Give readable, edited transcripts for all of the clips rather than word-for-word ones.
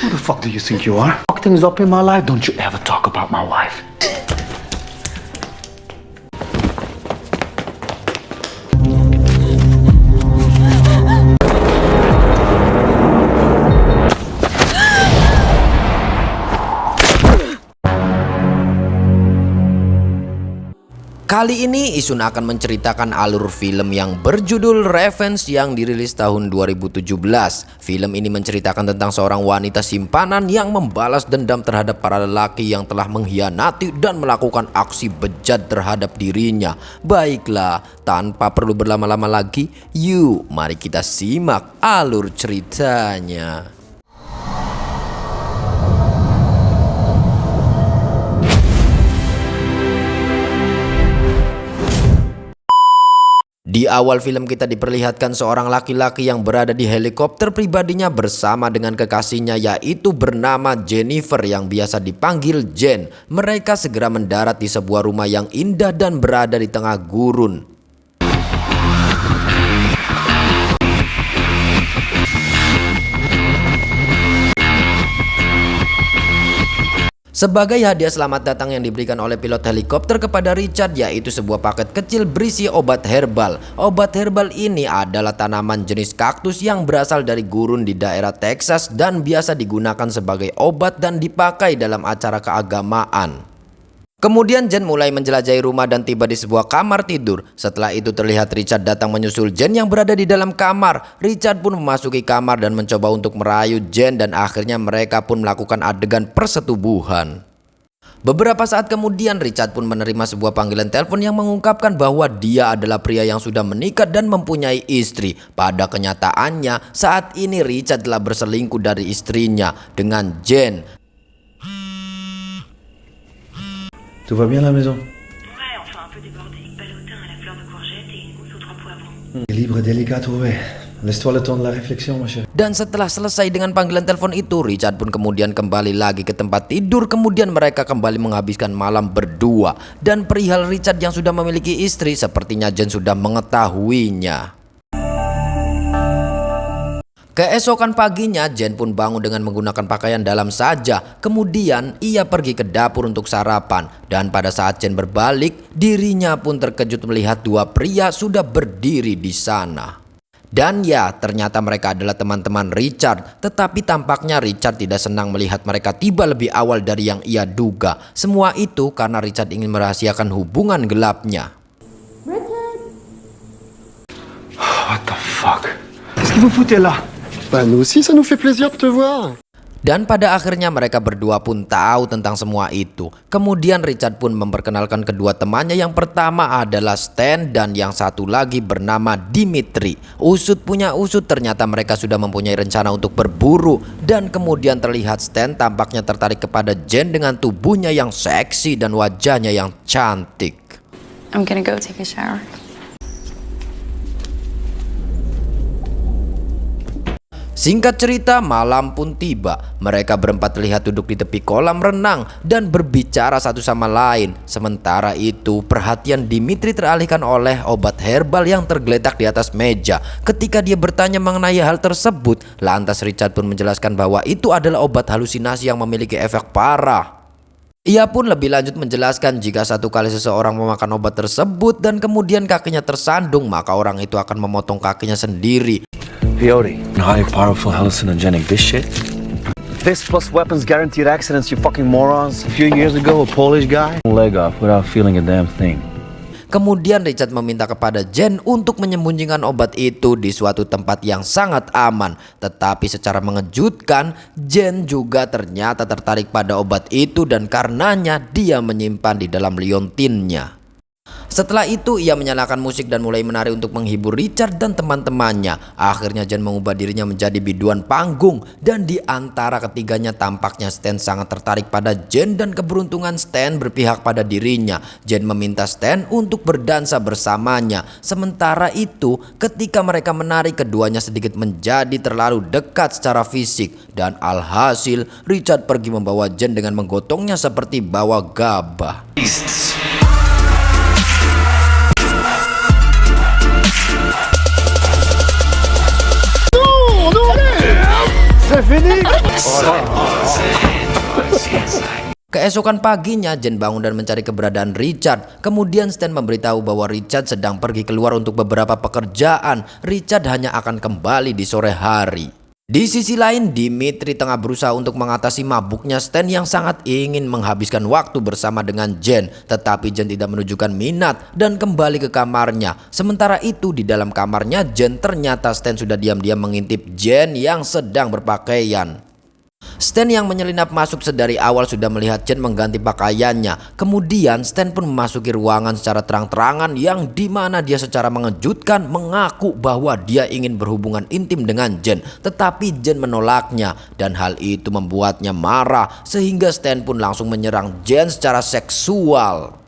Who the fuck do you think you are? Fuck things up in my life. Don't you ever talk about my wife. Kali ini Isun akan menceritakan alur film yang berjudul Revenge yang dirilis tahun 2017. Film ini menceritakan tentang seorang wanita simpanan yang membalas dendam terhadap para lelaki yang telah mengkhianati dan melakukan aksi bejat terhadap dirinya. Baiklah, tanpa perlu berlama-lama lagi, yuk mari kita simak alur ceritanya. Di awal film kita diperlihatkan seorang laki-laki yang berada di helikopter pribadinya bersama dengan kekasihnya yaitu bernama Jennifer yang biasa dipanggil Jen. Mereka segera mendarat di sebuah rumah yang indah dan berada di tengah gurun. Sebagai hadiah selamat datang yang diberikan oleh pilot helikopter kepada Richard yaitu sebuah paket kecil berisi obat herbal. Obat herbal ini adalah tanaman jenis kaktus yang berasal dari gurun di daerah Texas dan biasa digunakan sebagai obat dan dipakai dalam acara keagamaan. Kemudian Jen mulai menjelajahi rumah dan tiba di sebuah kamar tidur. Setelah itu terlihat Richard datang menyusul Jen yang berada di dalam kamar. Richard pun memasuki kamar dan mencoba untuk merayu Jen dan akhirnya mereka pun melakukan adegan persetubuhan. Beberapa saat kemudian Richard pun menerima sebuah panggilan telepon yang mengungkapkan bahwa dia adalah pria yang sudah menikah dan mempunyai istri. Pada kenyataannya saat ini Richard telah berselingkuh dari istrinya dengan Jen. Tout va bien à la maison? Ouais, enfin un peu débordé. Ballotin à la fleur de courgette et mousse aux 3 poivrons. Libre, délicat, trouvé. Laisse-toi le temps de la réflexion, ma chérie. Dan setelah selesai dengan panggilan telepon itu, Richard pun kemudian kembali lagi ke tempat tidur. Kemudian mereka kembali menghabiskan malam berdua. Dan perihal Richard yang sudah memiliki istri, sepertinya Jen sudah mengetahuinya. Keesokan paginya, Jen pun bangun dengan menggunakan pakaian dalam saja. Kemudian ia pergi ke dapur untuk sarapan. Dan pada saat Jen berbalik, dirinya pun terkejut melihat dua pria sudah berdiri di sana. Dan ya, ternyata mereka adalah teman-teman Richard. Tetapi tampaknya Richard tidak senang melihat mereka tiba lebih awal dari yang ia duga. Semua itu karena Richard ingin merahasiakan hubungan gelapnya. What the fuck? Qu'est-ce que vous foutez là? Bah nous aussi ça nous fait plaisir de te voir. Dan pada akhirnya mereka berdua pun tahu tentang semua itu. Kemudian Richard pun memperkenalkan kedua temannya. Yang pertama adalah Stan dan yang satu lagi bernama Dimitri. Usut punya usut, ternyata mereka sudah mempunyai rencana untuk berburu. Dan kemudian terlihat Stan tampaknya tertarik kepada Jen dengan tubuhnya yang seksi dan wajahnya yang cantik. I'm gonna go take a shower. Singkat cerita, malam pun tiba. Mereka berempat terlihat duduk di tepi kolam renang dan berbicara satu sama lain. Sementara itu, perhatian Dimitri teralihkan oleh obat herbal yang tergeletak di atas meja. Ketika dia bertanya mengenai hal tersebut, lantas Richard pun menjelaskan bahwa itu adalah obat halusinasi yang memiliki efek parah. Ia pun lebih lanjut menjelaskan jika satu kali seseorang memakan obat tersebut dan kemudian kakinya tersandung, maka orang itu akan memotong kakinya sendiri. Peyote, highly powerful hallucinogenic. This shit. This plus weapons guaranteed accidents, you fucking morons. A few years ago, a Polish guy leg off without feeling a damn thing. Kemudian Richard meminta kepada Jen untuk menyembunyikan obat itu di suatu tempat yang sangat aman. Tetapi secara mengejutkan, Jen juga ternyata tertarik pada obat itu dan karenanya dia menyimpan di dalam liontinnya. Setelah itu ia menyalakan musik dan mulai menari untuk menghibur Richard dan teman-temannya. Akhirnya Jen mengubah dirinya menjadi biduan panggung. Dan di antara ketiganya tampaknya Stan sangat tertarik pada Jen dan keberuntungan Stan berpihak pada dirinya. Jen meminta Stan untuk berdansa bersamanya. Sementara itu ketika mereka menari keduanya sedikit menjadi terlalu dekat secara fisik. Dan alhasil Richard pergi membawa Jen dengan menggotongnya seperti bawa gabah. c'est fini. Keesokan paginya, Jen bangun dan mencari keberadaan Richard. Kemudian Stan memberitahu bahwa Richard sedang pergi keluar untuk beberapa pekerjaan. Richard hanya akan kembali di sore hari. Di sisi lain, Dimitri tengah berusaha untuk mengatasi mabuknya Stan yang sangat ingin menghabiskan waktu bersama dengan Jen. Tetapi Jen tidak menunjukkan minat dan kembali ke kamarnya. Sementara itu di dalam kamarnya Jen, ternyata Stan sudah diam-diam mengintip Jen yang sedang berpakaian. Stan yang menyelinap masuk sedari awal sudah melihat Jen mengganti pakaiannya. Kemudian Stan pun memasuki ruangan secara terang-terangan yang dimana dia secara mengejutkan mengaku bahwa dia ingin berhubungan intim dengan Jen. Tetapi Jen menolaknya dan hal itu membuatnya marah sehingga Stan pun langsung menyerang Jen secara seksual.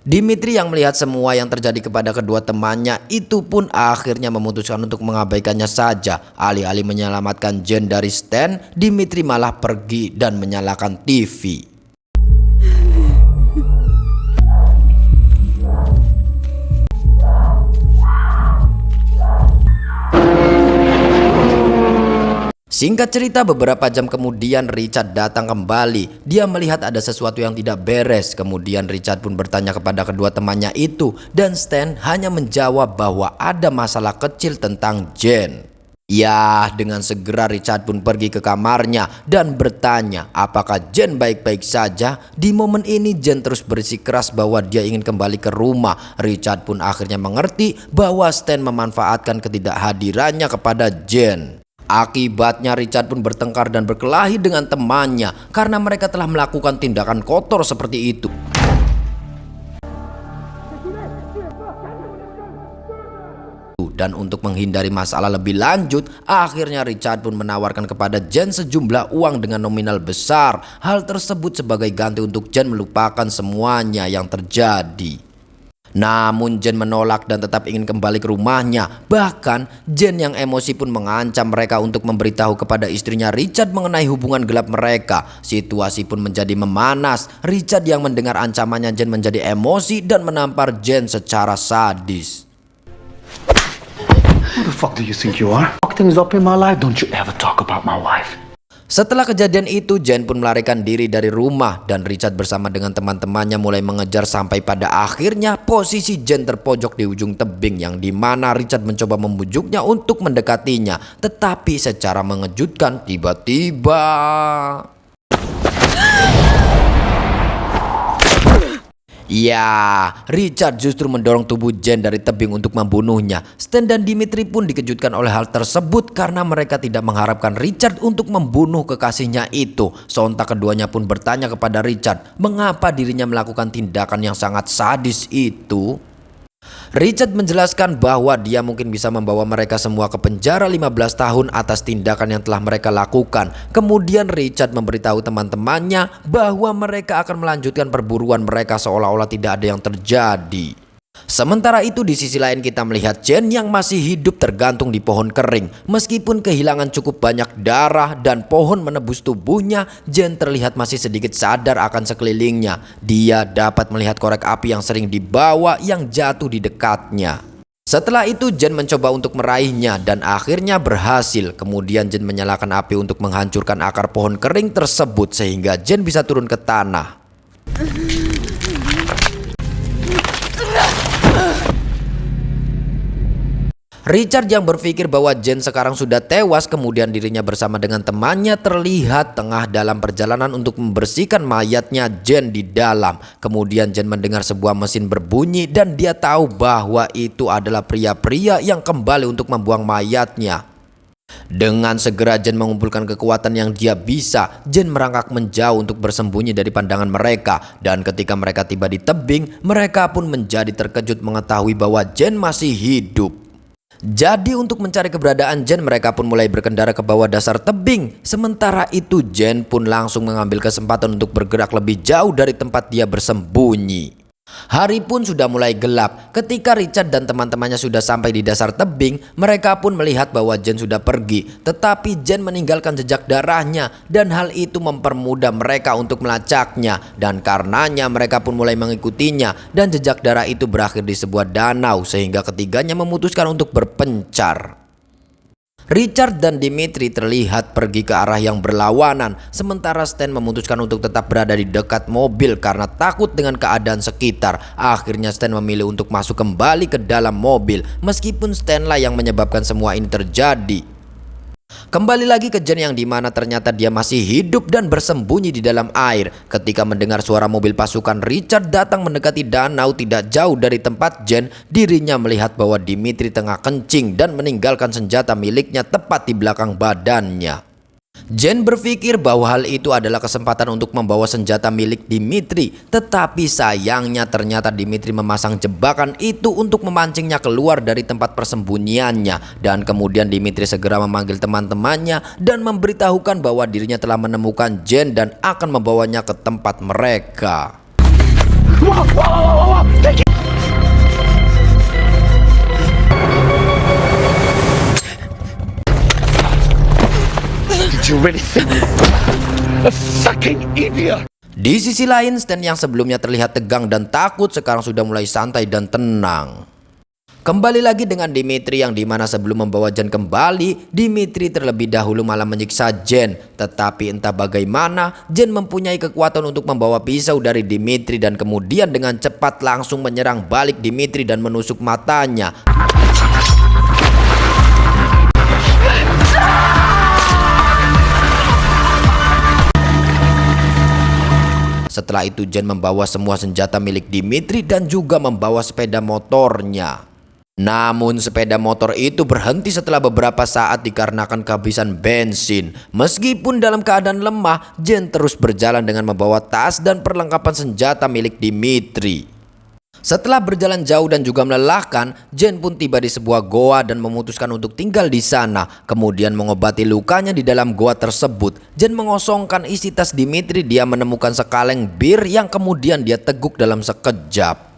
Dimitri yang melihat semua yang terjadi kepada kedua temannya itu pun akhirnya memutuskan untuk mengabaikannya saja. Alih-alih menyelamatkan Jen dari Stan, Dimitri malah pergi dan menyalakan TV. Singkat cerita, beberapa jam kemudian Richard datang kembali. Dia melihat ada sesuatu yang tidak beres. Kemudian Richard pun bertanya kepada kedua temannya itu, dan Stan hanya menjawab bahwa ada masalah kecil tentang Jen. Ya, dengan segera Richard pun pergi ke kamarnya dan bertanya apakah Jen baik-baik saja. Di momen ini Jen terus bersikeras bahwa dia ingin kembali ke rumah. Richard pun akhirnya mengerti bahwa Stan memanfaatkan ketidakhadirannya kepada Jen. Akibatnya Richard pun bertengkar dan berkelahi dengan temannya karena mereka telah melakukan tindakan kotor seperti itu. Dan untuk menghindari masalah lebih lanjut, akhirnya Richard pun menawarkan kepada Jen sejumlah uang dengan nominal besar. Hal tersebut sebagai ganti untuk Jen melupakan semuanya yang terjadi. Namun Jen menolak dan tetap ingin kembali ke rumahnya. Bahkan Jen yang emosi pun mengancam mereka untuk memberitahu kepada istrinya Richard mengenai hubungan gelap mereka. Situasi pun menjadi memanas. Richard yang mendengar ancamannya Jen menjadi emosi dan menampar Jen secara sadis. Who the fuck do you think you are? Fuck things up in my life. Don't you ever talk about my wife. Setelah kejadian itu, Jen pun melarikan diri dari rumah dan Richard bersama dengan teman-temannya mulai mengejar sampai pada akhirnya posisi Jen terpojok di ujung tebing yang dimana Richard mencoba membujuknya untuk mendekatinya. Tetapi secara mengejutkan tiba-tiba ya, Richard justru mendorong tubuh Jen dari tebing untuk membunuhnya. Stan dan Dimitri pun dikejutkan oleh hal tersebut karena mereka tidak mengharapkan Richard untuk membunuh kekasihnya itu. Sontak keduanya pun bertanya kepada Richard mengapa dirinya melakukan tindakan yang sangat sadis itu. Richard menjelaskan bahwa dia mungkin bisa membawa mereka semua ke penjara 15 tahun atas tindakan yang telah mereka lakukan. Kemudian Richard memberitahu teman-temannya bahwa mereka akan melanjutkan perburuan mereka seolah-olah tidak ada yang terjadi. Sementara itu di sisi lain kita melihat Jen yang masih hidup tergantung di pohon kering. Meskipun kehilangan cukup banyak darah dan pohon menebus tubuhnya, Jen terlihat masih sedikit sadar akan sekelilingnya. Dia dapat melihat korek api yang sering dibawa yang jatuh di dekatnya. Setelah itu Jen mencoba untuk meraihnya dan akhirnya berhasil. Kemudian Jen menyalakan api untuk menghancurkan akar pohon kering tersebut sehingga Jen bisa turun ke tanah. Richard yang berpikir bahwa Jen sekarang sudah tewas, kemudian dirinya bersama dengan temannya terlihat tengah dalam perjalanan untuk membersihkan mayatnya Jen di dalam. Kemudian Jen mendengar sebuah mesin berbunyi dan dia tahu bahwa itu adalah pria-pria yang kembali untuk membuang mayatnya. Dengan segera Jen mengumpulkan kekuatan yang dia bisa. Jen merangkak menjauh untuk bersembunyi dari pandangan mereka. Dan ketika mereka tiba di tebing, mereka pun menjadi terkejut mengetahui bahwa Jen masih hidup. Jadi untuk mencari keberadaan Jen, mereka pun mulai berkendara ke bawah dasar tebing. Sementara itu Jen pun langsung mengambil kesempatan untuk bergerak lebih jauh dari tempat dia bersembunyi. Hari pun sudah mulai gelap. Ketika Richard dan teman-temannya sudah sampai di dasar tebing, mereka pun melihat bahwa Jen sudah pergi. Tetapi Jen meninggalkan jejak darahnya dan hal itu mempermudah mereka untuk melacaknya. Dan karenanya mereka pun mulai mengikutinya dan jejak darah itu berakhir di sebuah danau sehingga ketiganya memutuskan untuk berpencar. Richard dan Dimitri terlihat pergi ke arah yang berlawanan, sementara Stan memutuskan untuk tetap berada di dekat mobil karena takut dengan keadaan sekitar. Akhirnya Stan memilih untuk masuk kembali ke dalam mobil, meskipun Stan lah yang menyebabkan semua ini terjadi. Kembali lagi ke Jen yang dimana ternyata dia masih hidup dan bersembunyi di dalam air. Ketika mendengar suara mobil pasukan Richard datang mendekati danau tidak jauh dari tempat Jen, dirinya melihat bahwa Dimitri tengah kencing dan meninggalkan senjata miliknya tepat di belakang badannya. Jen berpikir bahwa hal itu adalah kesempatan untuk membawa senjata milik Dimitri, tetapi sayangnya ternyata Dimitri memasang jebakan itu untuk memancingnya keluar dari tempat persembunyiannya. Dan kemudian Dimitri segera memanggil teman-temannya dan memberitahukan bahwa dirinya telah menemukan Jen dan akan membawanya ke tempat mereka. Di sisi lain, Stan yang sebelumnya terlihat tegang dan takut sekarang sudah mulai santai dan tenang. Kembali lagi dengan Dimitri yang dimana sebelum membawa Jen kembali, Dimitri terlebih dahulu malah menyiksa Jen. Tetapi entah bagaimana, Jen mempunyai kekuatan untuk membawa pisau dari Dimitri dan kemudian dengan cepat langsung menyerang balik Dimitri dan menusuk matanya. Setelah itu Jen membawa semua senjata milik Dimitri dan juga membawa sepeda motornya. Namun sepeda motor itu berhenti setelah beberapa saat dikarenakan kehabisan bensin. Meskipun dalam keadaan lemah, Jen terus berjalan dengan membawa tas dan perlengkapan senjata milik Dimitri. Setelah berjalan jauh dan juga melelahkan, Jen pun tiba di sebuah goa dan memutuskan untuk tinggal di sana. Kemudian mengobati lukanya di dalam goa tersebut. Jen mengosongkan isi tas Dimitri. Dia menemukan sekaleng bir yang kemudian dia teguk dalam sekejap.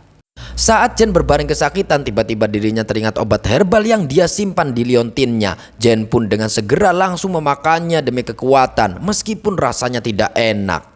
Saat Jen berbaring kesakitan, tiba-tiba dirinya teringat obat herbal yang dia simpan di liontinnya. Jen pun dengan segera langsung memakannya demi kekuatan, meskipun rasanya tidak enak.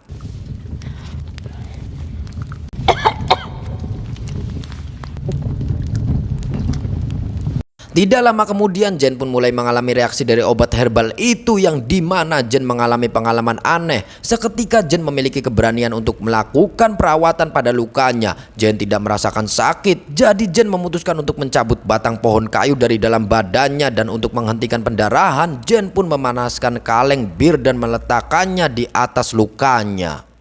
Tidak lama kemudian Jen pun mulai mengalami reaksi dari obat herbal itu yang dimana Jen mengalami pengalaman aneh. Seketika Jen memiliki keberanian untuk melakukan perawatan pada lukanya. Jen tidak merasakan sakit, jadi Jen memutuskan untuk mencabut batang pohon kayu dari dalam badannya dan untuk menghentikan pendarahan, Jen pun memanaskan kaleng bir dan meletakkannya di atas lukanya.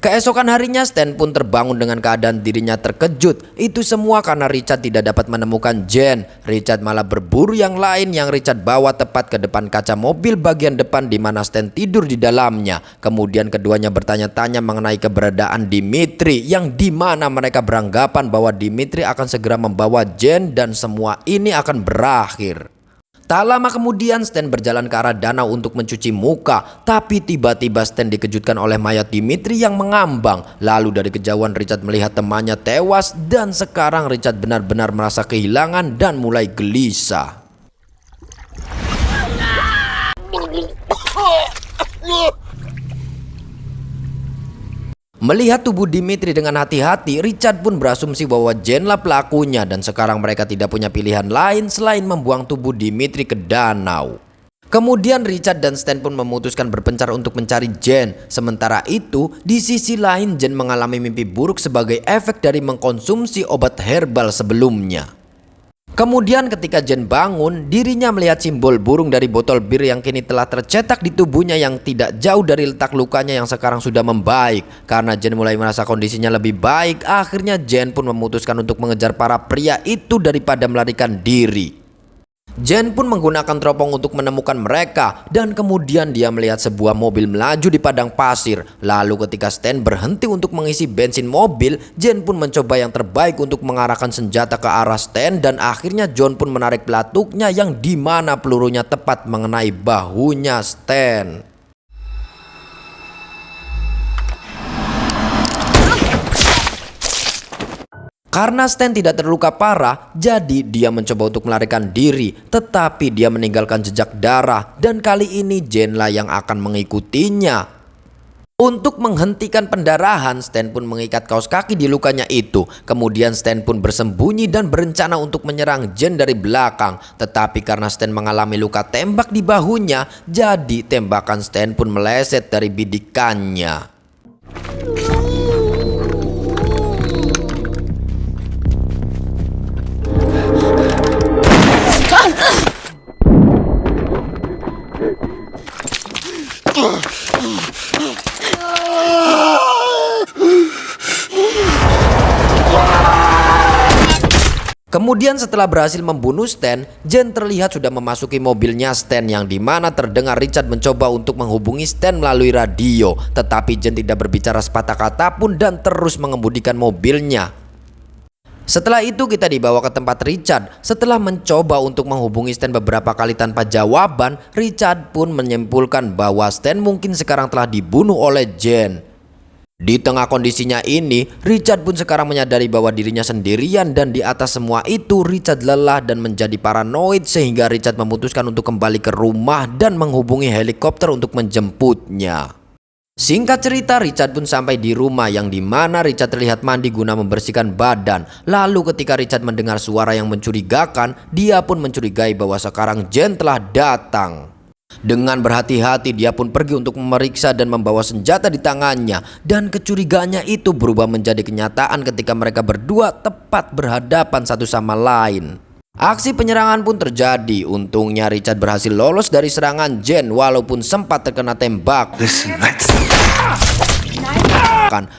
Keesokan harinya Stan pun terbangun dengan keadaan dirinya terkejut. Itu semua karena Richard tidak dapat menemukan Jen. Richard malah berburu yang lain yang Richard bawa tepat ke depan kaca mobil bagian depan di mana Stan tidur di dalamnya. Kemudian keduanya bertanya-tanya mengenai keberadaan Dimitri yang dimana mereka beranggapan bahwa Dimitri akan segera membawa Jen dan semua ini akan berakhir. Tak lama kemudian Stan berjalan ke arah danau untuk mencuci muka. Tapi tiba-tiba Stan dikejutkan oleh mayat Dimitri yang mengambang. Lalu dari kejauhan Richard melihat temannya tewas. Dan sekarang Richard benar-benar merasa kehilangan dan mulai gelisah. Melihat tubuh Dimitri dengan hati-hati, Richard pun berasumsi bahwa Jenlah pelakunya dan sekarang mereka tidak punya pilihan lain selain membuang tubuh Dimitri ke danau. Kemudian Richard dan Stan pun memutuskan berpencar untuk mencari Jen. Sementara itu, di sisi lain Jen mengalami mimpi buruk sebagai efek dari mengkonsumsi obat herbal sebelumnya. Kemudian ketika Jen bangun, dirinya melihat simbol burung dari botol bir yang kini telah tercetak di tubuhnya yang tidak jauh dari letak lukanya yang sekarang sudah membaik. Karena Jen mulai merasa kondisinya lebih baik, akhirnya Jen pun memutuskan untuk mengejar para pria itu daripada melarikan diri. Jen pun menggunakan teropong untuk menemukan mereka dan kemudian dia melihat sebuah mobil melaju di padang pasir. Lalu ketika Stan berhenti untuk mengisi bensin mobil, Jen pun mencoba yang terbaik untuk mengarahkan senjata ke arah Stan dan akhirnya John pun menarik pelatuknya yang dimana pelurunya tepat mengenai bahunya Stan. Karena Stan tidak terluka parah, jadi dia mencoba untuk melarikan diri, tetapi dia meninggalkan jejak darah dan kali ini Jane lah yang akan mengikutinya. Untuk menghentikan pendarahan, Stan pun mengikat kaos kaki di lukanya itu. Kemudian Stan pun bersembunyi dan berencana untuk menyerang Jane dari belakang. Tetapi karena Stan mengalami luka tembak di bahunya, jadi tembakan Stan pun meleset dari bidikannya. Kemudian setelah berhasil membunuh Stan, Jane terlihat sudah memasuki mobilnya Stan yang dimana terdengar Richard mencoba untuk menghubungi Stan melalui radio. Tetapi Jane tidak berbicara sepatah kata pun dan terus mengemudikan mobilnya. Setelah itu kita dibawa ke tempat Richard. Setelah mencoba untuk menghubungi Stan beberapa kali tanpa jawaban, Richard pun menyimpulkan bahwa Stan mungkin sekarang telah dibunuh oleh Jane. Di tengah kondisinya ini, Richard pun sekarang menyadari bahwa dirinya sendirian dan di atas semua itu Richard lelah dan menjadi paranoid sehingga Richard memutuskan untuk kembali ke rumah dan menghubungi helikopter untuk menjemputnya. Singkat cerita, Richard pun sampai di rumah yang dimana Richard terlihat mandi guna membersihkan badan. Lalu ketika Richard mendengar suara yang mencurigakan, dia pun mencurigai bahwa sekarang Jane telah datang. Dengan berhati-hati dia pun pergi untuk memeriksa dan membawa senjata di tangannya. Dan kecurigaannya itu berubah menjadi kenyataan ketika mereka berdua tepat berhadapan satu sama lain. Aksi penyerangan pun terjadi. Untungnya Richard berhasil lolos dari serangan Jane walaupun sempat terkena tembak.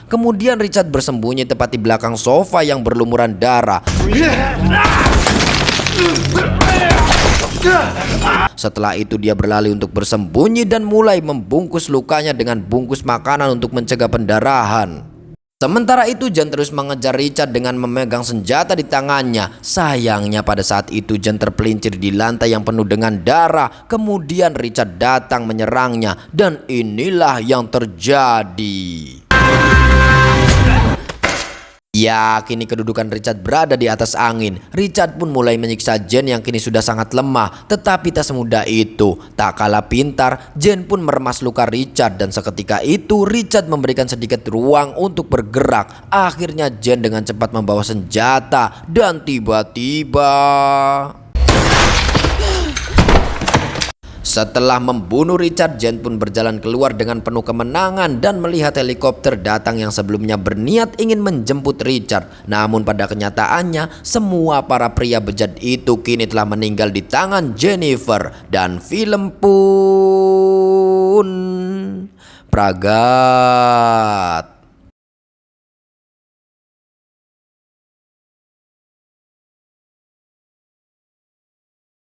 Kemudian Richard bersembunyi tepat di belakang sofa yang berlumuran darah. Setelah itu dia berlari untuk bersembunyi dan mulai membungkus lukanya dengan bungkus makanan untuk mencegah pendarahan. Sementara itu Jane terus mengejar Richard dengan memegang senjata di tangannya. Sayangnya pada saat itu Jane terpelincir di lantai yang penuh dengan darah. Kemudian Richard datang menyerangnya dan inilah yang terjadi. Ya, kini kedudukan Richard berada di atas angin. Richard pun mulai menyiksa Jane yang kini sudah sangat lemah. Tetapi tak semudah itu. Tak kalah pintar, Jane pun meremas luka Richard. Dan seketika itu Richard memberikan sedikit ruang untuk bergerak. Akhirnya Jane dengan cepat membawa senjata. Dan tiba-tiba setelah membunuh Richard, Jane pun berjalan keluar dengan penuh kemenangan dan melihat helikopter datang yang sebelumnya berniat ingin menjemput Richard. Namun pada kenyataannya, semua para pria bejat itu kini telah meninggal di tangan Jennifer. Dan film pun pragat.